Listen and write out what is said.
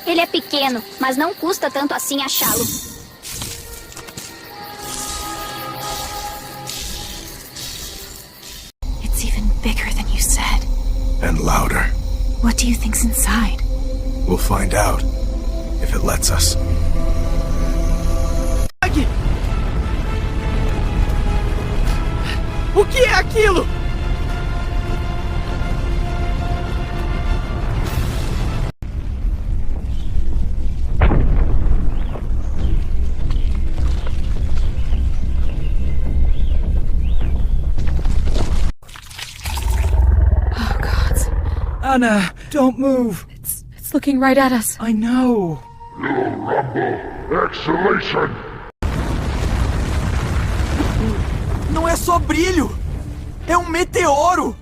Ele é pequeno, mas não custa tanto assim achá-lo. It's even bigger than you said. And louder. What do you think's inside? We'll find out, if it lets us. O que é aquilo? Oh, God. Anna, don't move. It's looking right at us. I know. You rumble exhalation. Não é só brilho. É um meteoro.